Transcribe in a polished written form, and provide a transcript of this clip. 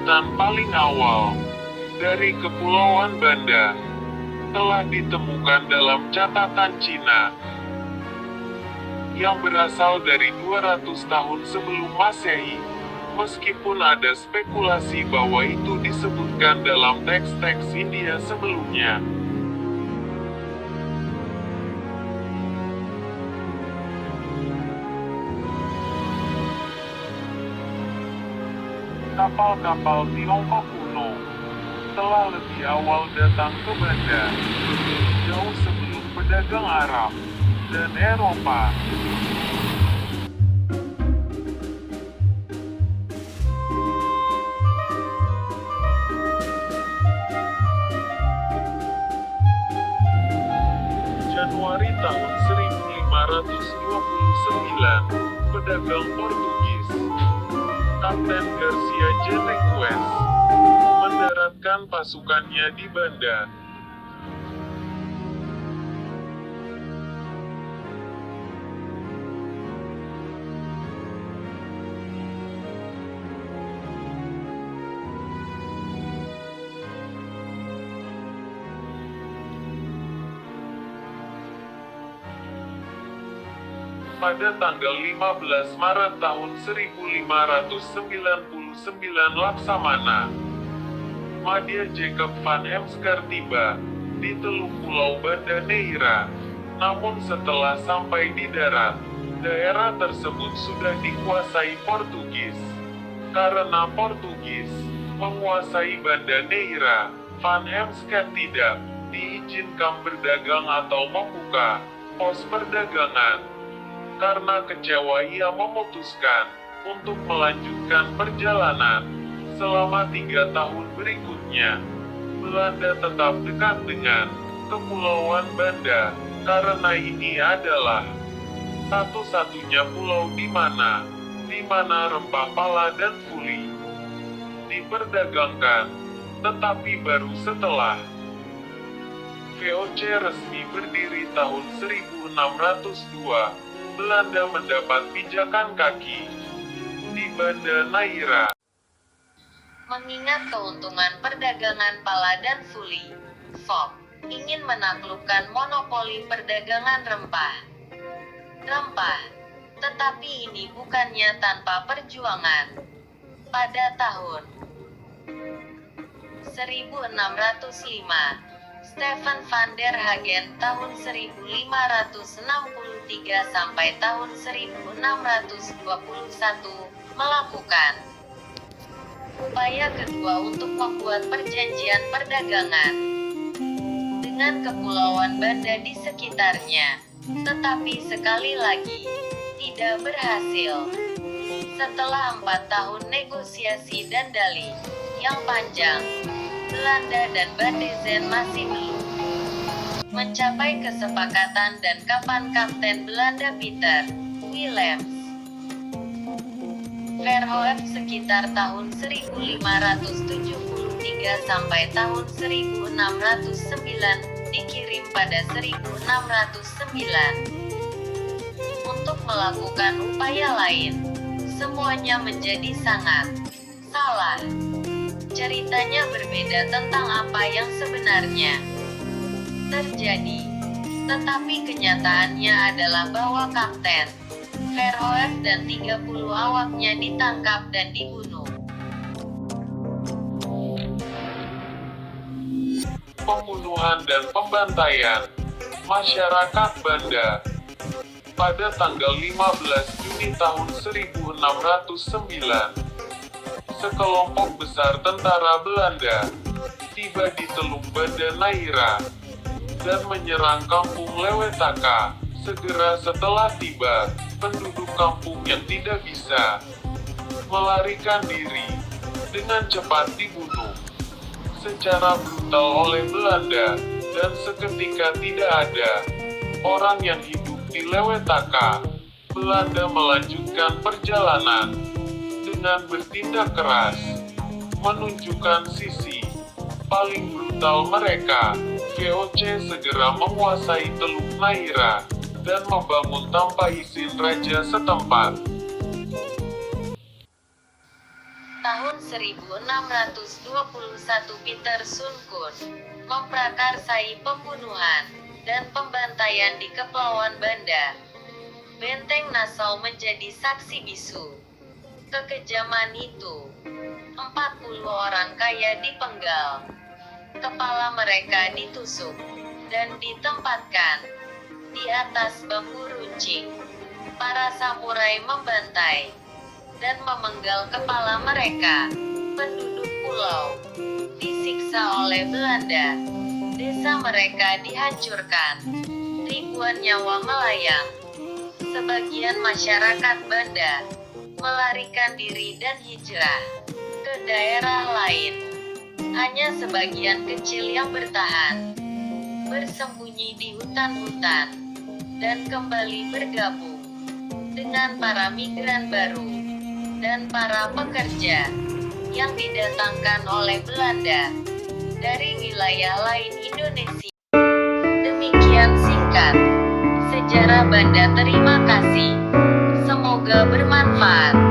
penelitian paling awal dari Kepulauan Banda telah ditemukan dalam catatan Cina yang berasal dari 200 tahun sebelum Masehi. Meskipun ada spekulasi bahwa itu disebutkan dalam teks-teks India sebelumnya. Kapal-kapal Tiongkok kuno telah lebih awal datang ke Banda, jauh sebelum pedagang Arab dan Eropa. Januari tahun 1529, pedagang Portugis, Kapten Garcia Janequez, mendaratkan pasukannya di Banda. Pada tanggal 15 Maret tahun 1599 Laksamana Madya Jacob van Heemskerk tiba di Teluk Pulau Banda Neira. Namun setelah sampai di darat, daerah tersebut sudah dikuasai Portugis. Karena Portugis menguasai Banda Neira, Van Heemskerk tidak diizinkan berdagang atau membuka pos perdagangan. Karena kecewa ia memutuskan untuk melanjutkan perjalanan. Selama 3 tahun berikutnya, Belanda tetap dekat dengan Kepulauan Banda, karena ini adalah satu-satunya pulau di mana rempah pala dan fuli diperdagangkan. Tetapi baru setelah VOC resmi berdiri tahun 1602, Belanda mendapat pijakan kaki di Banda Neira. Mengingat keuntungan perdagangan pala dan fuli, Fok ingin menaklukkan monopoli perdagangan rempah. Tetapi ini bukannya tanpa perjuangan. Pada tahun 1605, Stefan van der Hagen tahun 1563 sampai tahun 1621 melakukan upaya kedua untuk membuat perjanjian perdagangan dengan Kepulauan Banda di sekitarnya, tetapi sekali lagi tidak berhasil. Setelah 4 tahun negosiasi dan dalih yang panjang, Belanda dan Badezen masih belum mencapai kesepakatan, dan kapan Kapten Belanda Peter Willems Verhoeven sekitar tahun 1573 sampai tahun 1609 dikirim pada 1609 untuk melakukan upaya lain. Semuanya menjadi sangat salah. Ceritanya berbeda tentang apa yang sebenarnya terjadi. Tetapi kenyataannya adalah bahwa Kapten Verhoeven dan 30 awaknya ditangkap dan dibunuh. Pembunuhan dan pembantaian masyarakat Banda. Pada tanggal 15 Juni tahun 1609, sekelompok besar tentara Belanda tiba di Teluk Banda Neira dan menyerang kampung Lewetaka. Segera setelah tiba, penduduk kampung yang tidak bisa melarikan diri dengan cepat dibunuh secara brutal oleh Belanda, dan seketika tidak ada orang yang hidup di Lewetaka. Belanda melanjutkan perjalanan dengan bertindak keras, menunjukkan sisi paling brutal mereka. VOC segera menguasai Teluk Neira dan membangun tanpa izin raja setempat. Tahun tahun 1621 Peter Sun Kun memprakarsai pembunuhan dan pembantaian di Kepulauan Banda. Benteng Nassau menjadi saksi bisu kekejaman itu. 40 orang kaya dipenggal, kepala mereka ditusuk, dan ditempatkan di atas bambu runcing. Para samurai membantai dan memenggal kepala mereka. Penduduk pulau disiksa oleh Belanda. Desa mereka dihancurkan. Ribuan nyawa melayang. Sebagian masyarakat Banda melarikan diri dan hijrah ke daerah lain. Hanya sebagian kecil yang bertahan, bersembunyi di hutan-hutan, dan kembali bergabung dengan para migran baru dan para pekerja yang didatangkan oleh Belanda dari wilayah lain Indonesia. Demikian singkat sejarah Banda. Terima kasih. Semoga bermanfaat.